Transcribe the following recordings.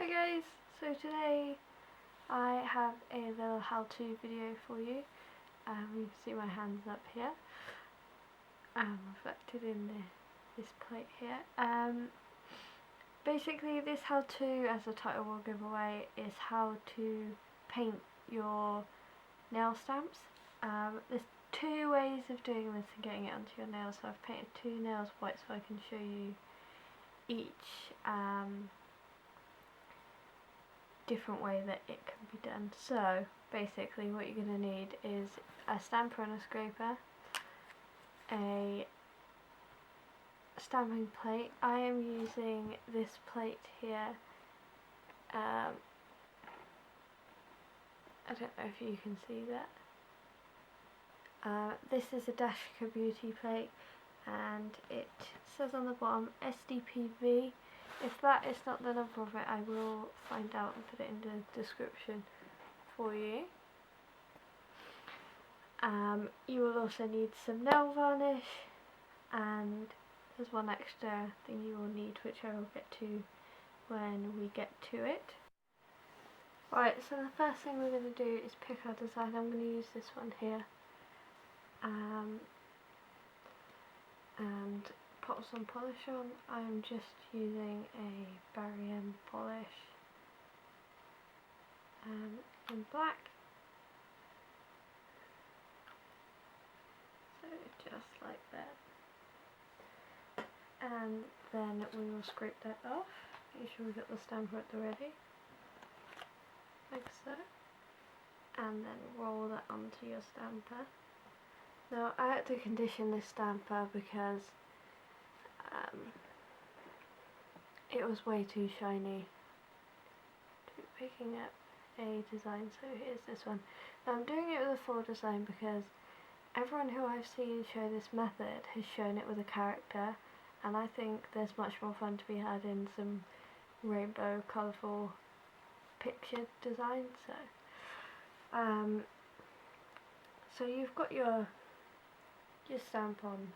Hi guys, so today I have a little how-to video for you. You can see my hands up here, reflected in this plate here. Basically this how-to, as the title will give away, is how to paint your nail stamps. There's two ways of doing this and getting it onto your nails. So I've painted two nails white so I can show you each different way that it can be done. So basically what you're going to need is a stamper and a scraper, a stamping plate. I am using this plate here. I don't know if you can see that. This is a Dashka Beauty plate and it says on the bottom SDPV. If that is not the number of it, I will find out and put it in the description for you. You will also need some nail varnish, and there's one extra thing you will need which I will get to when we get to it. Right, so the first thing we're going to do is pick our design. I'm going to use this one here. And pop some polish on. I'm just using a BarryM polish in black. So just like that. And then we will scrape that off. Make sure we got the stamper at the ready. Like so. And then roll that onto your stamper. Now I had to condition this stamper because it was way too shiny to be picking up a design, so here's this one. Now I'm doing it with a full design because everyone who I've seen show this method has shown it with a character, and I think there's much more fun to be had in some rainbow colourful pictured designs. So you've got your stamp on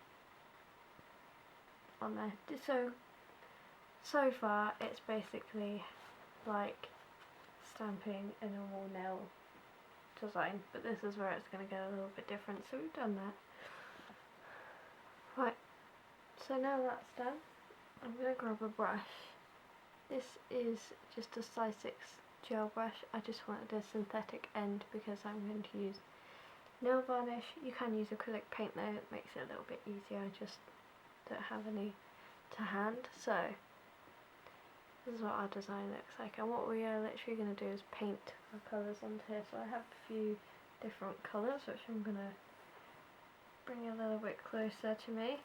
there. So far it's basically like stamping a normal nail design, but this is where it's going to get a little bit different, so we've done that. Right, so now that's done, I'm going to grab a brush. This is just a size 6 gel brush. I just wanted a synthetic end because I'm going to use nail varnish. You can use acrylic paint though, it makes it a little bit easier. I just don't have any to hand. So this is what our design looks like, and what we are literally going to do is paint our colours onto here. So I have a few different colours which I'm going to bring a little bit closer to me.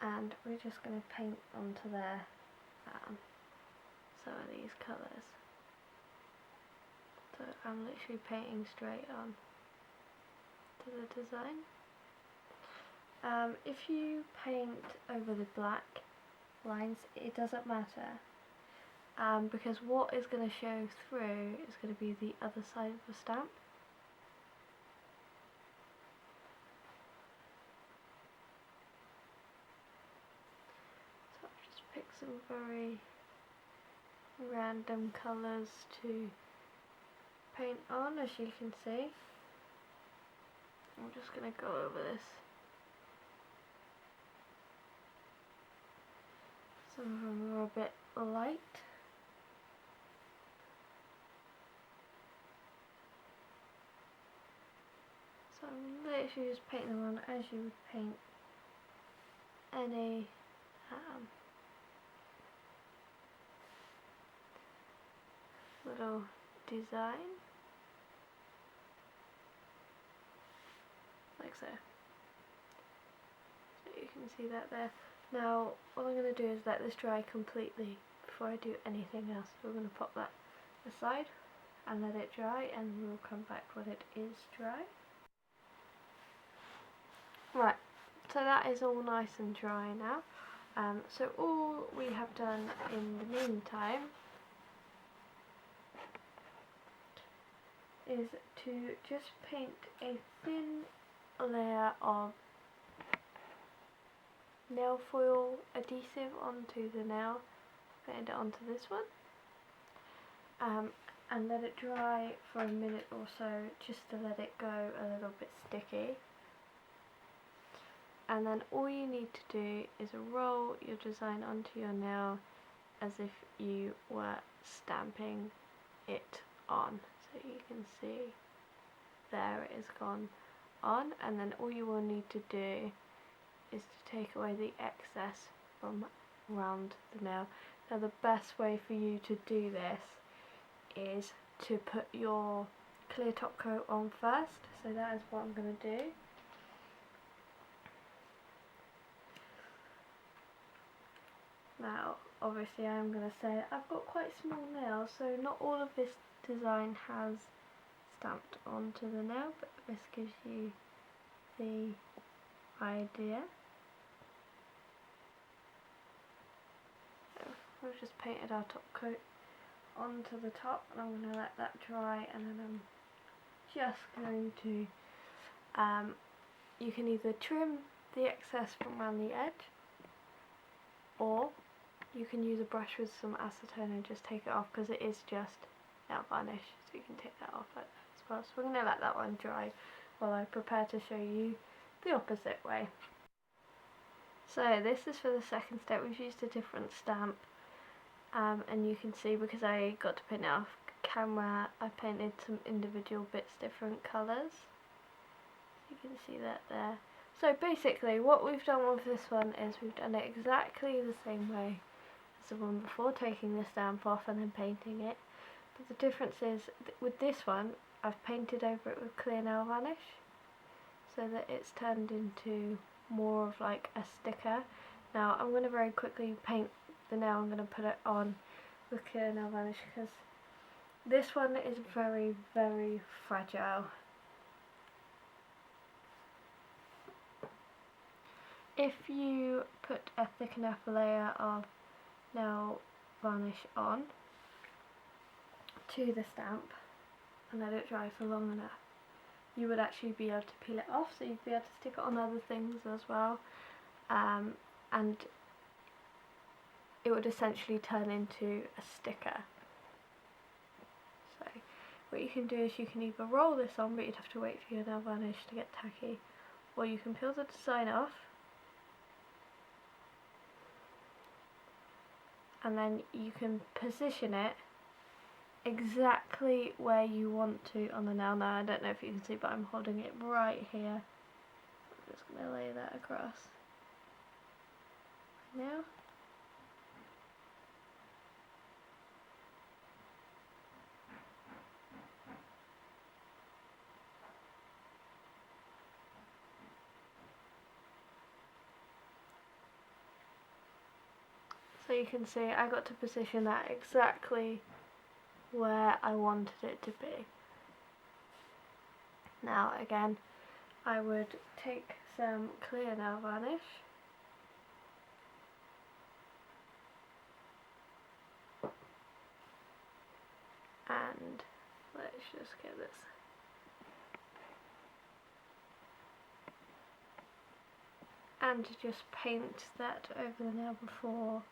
And we're just going to paint onto there some of these colours. So I'm literally painting straight on to the design. If you paint over the black lines, it doesn't matter, because what is going to show through is going to be the other side of the stamp. So I've just picked some very random colours to paint on, as you can see. I'm just going to go over this. Some of them are a bit light. So I'm literally just painting them on as you would paint any little design, like so. So you can see that there. Now what I'm going to do is let this dry completely before I do anything else. We're going to pop that aside and let it dry, and we'll come back when it is dry. Right, so that is all nice and dry now. So all we have done in the meantime is to just paint a thin layer of nail foil adhesive onto the nail, putting it onto this one, and let it dry for a minute or so, just to let it go a little bit sticky. And then all you need to do is roll your design onto your nail as if you were stamping it on. So you can see there it is gone on, and then all you will need to do is to take away the excess from around the nail. Now the best way for you to do this is to put your clear top coat on first, so that is what I'm going to do. Now obviously I'm going to say I've got quite small nails, so not all of this design has stamped onto the nail, but this gives you the idea. So we've just painted our top coat onto the top, and I'm going to let that dry, and then I'm just going to, you can either trim the excess from around the edge, or you can use a brush with some acetone and just take it off, because it is just nail varnish, so you can take that off like that as well. So we're going to let that one dry while I prepare to show you the opposite way. So this is for the second step. We've used a different stamp, and you can see, because I got to paint it off camera, I painted some individual bits different colours. You can see that there. So basically what we've done with this one is we've done it exactly the same way as the one before, taking the stamp off and then painting it. But the difference is, with this one, I've painted over it with clear nail varnish, so that it's turned into more of like a sticker. Now I'm going to very quickly paint the nail. I'm going to put it on with clear nail varnish, because this one is very, very fragile. If you put a thick enough layer of nail varnish on to the stamp and let it dry for long enough, you would actually be able to peel it off, so you'd be able to stick it on other things as well, and it would essentially turn into a sticker. So what you can do is you can either roll this on, but you'd have to wait for your nail varnish to get tacky, or you can peel the design off, and then you can position it exactly where you want to on the nail. Now I don't know if you can see, but I'm holding it right here. I'm just going to lay that across now. So you can see I got to position that exactly where I wanted it to be. Now again, I would take some clear nail varnish and let's just get this. And just paint that over the nail before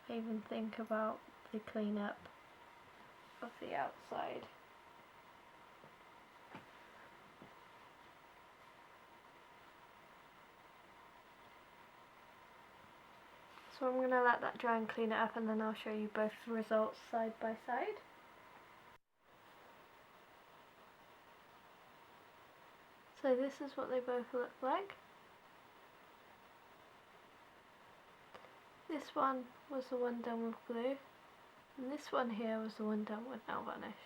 I even think about the cleanup of the outside. So I'm going to let that dry and clean it up, and then I'll show you both the results side by side. So this is what they both look like. This one was the one done with glue, and this one here was the one done with nail varnish.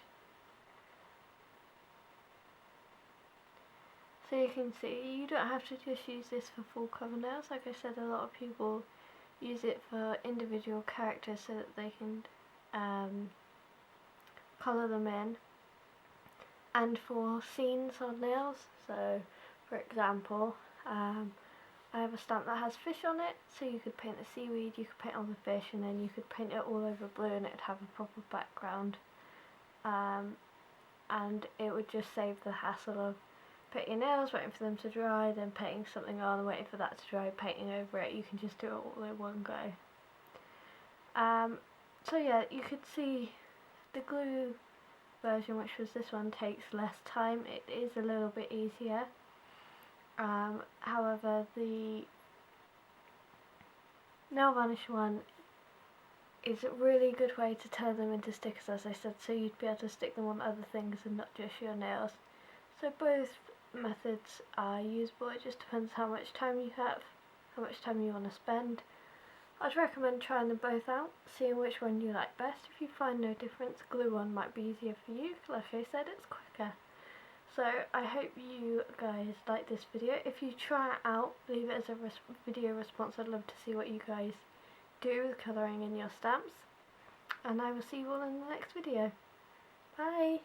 So you can see, you don't have to just use this for full cover nails. Like I said, a lot of people use it for individual characters so that they can colour them in, and for scenes on nails. So for example, I have a stamp that has fish on it, so you could paint the seaweed, you could paint on the fish, and then you could paint it all over blue and it'd have a proper background, and it would just save the hassle of paint your nails, waiting for them to dry, then painting something on, waiting for that to dry, painting over it. You can just do it all in one go. So yeah, you could see the glue version, which was this one, takes less time. It is a little bit easier. However, the nail varnish one is a really good way to turn them into stickers, as I said, so you'd be able to stick them on other things and not just your nails. So both methods are usable. It just depends how much time you have, how much time you want to spend. I'd recommend trying them both out, seeing which one you like best. If you find no difference, glue one might be easier for you. Like I said, it's quicker. So I hope you guys like this video. If you try it out, leave it as a video response. I'd love to see what you guys do with colouring in your stamps. And I will see you all in the next video. Bye!